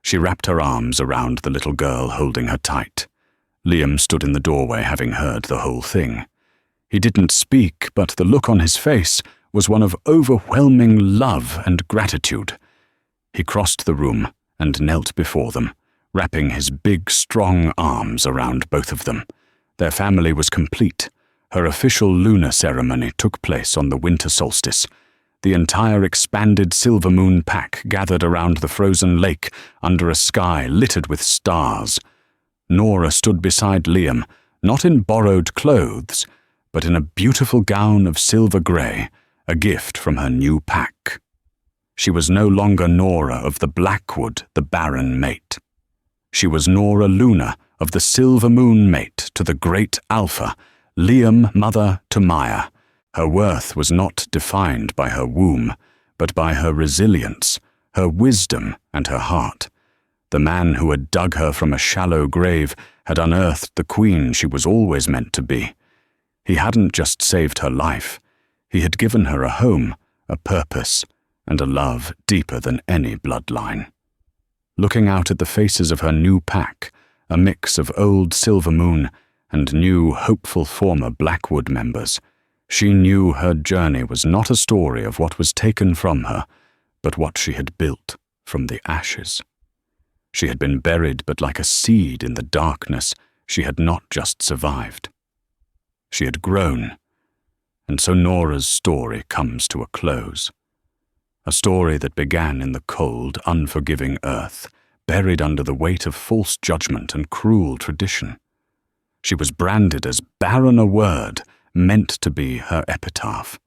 Speaker 1: She wrapped her arms around the little girl, holding her tight. Liam stood in the doorway, having heard the whole thing. He didn't speak, but the look on his face was one of overwhelming love and gratitude. He crossed the room and knelt before them, wrapping his big, strong arms around both of them. Their family was complete. Her official lunar ceremony took place on the winter solstice. The entire expanded Silver Moon pack gathered around the frozen lake under a sky littered with stars. Nora stood beside Liam, not in borrowed clothes, but in a beautiful gown of silver grey, a gift from her new pack. She was no longer Nora of the Blackwood, the barren mate. She was Nora Luna of the Silver Moon mate to the great Alpha, Liam mother to Maya. Her worth was not defined by her womb, but by her resilience, her wisdom, and her heart. The man who had dug her from a shallow grave had unearthed the queen she was always meant to be. He hadn't just saved her life. He had given her a home, a purpose, and a love deeper than any bloodline. Looking out at the faces of her new pack, a mix of old Silver Moon and new, hopeful former Blackwood members, she knew her journey was not a story of what was taken from her, but what she had built from the ashes. She had been buried, but like a seed in the darkness, she had not just survived. She had grown, and so Nora's story comes to a close. A story that began in the cold, unforgiving earth, buried under the weight of false judgment and cruel tradition. She was branded as barren a word, meant to be her epitaph.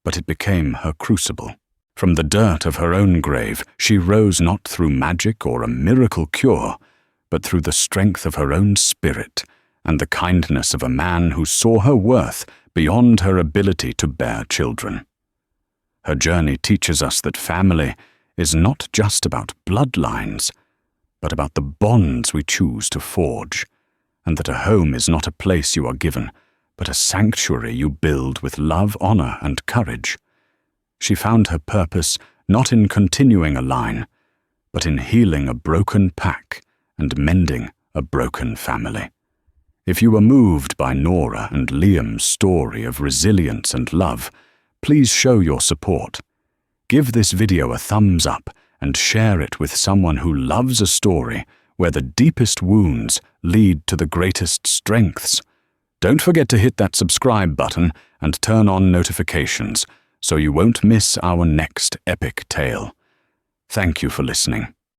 Speaker 1: But it became her crucible. From the dirt of her own grave, she rose not through magic or a miracle cure, but through the strength of her own spirit and the kindness of a man who saw her worth beyond her ability to bear children. Her journey teaches us that family is not just about bloodlines, but about the bonds we choose to forge, and that a home is not a place you are given, but a sanctuary you build with love, honor, and courage. She found her purpose not in continuing a line, but in healing a broken pack and mending a broken family. If you were moved by Nora and Liam's story of resilience and love, please show your support. Give this video a thumbs up and share it with someone who loves a story where the deepest wounds lead to the greatest strengths. Don't forget to hit that subscribe button and turn on notifications so you won't miss our next epic tale. Thank you for listening.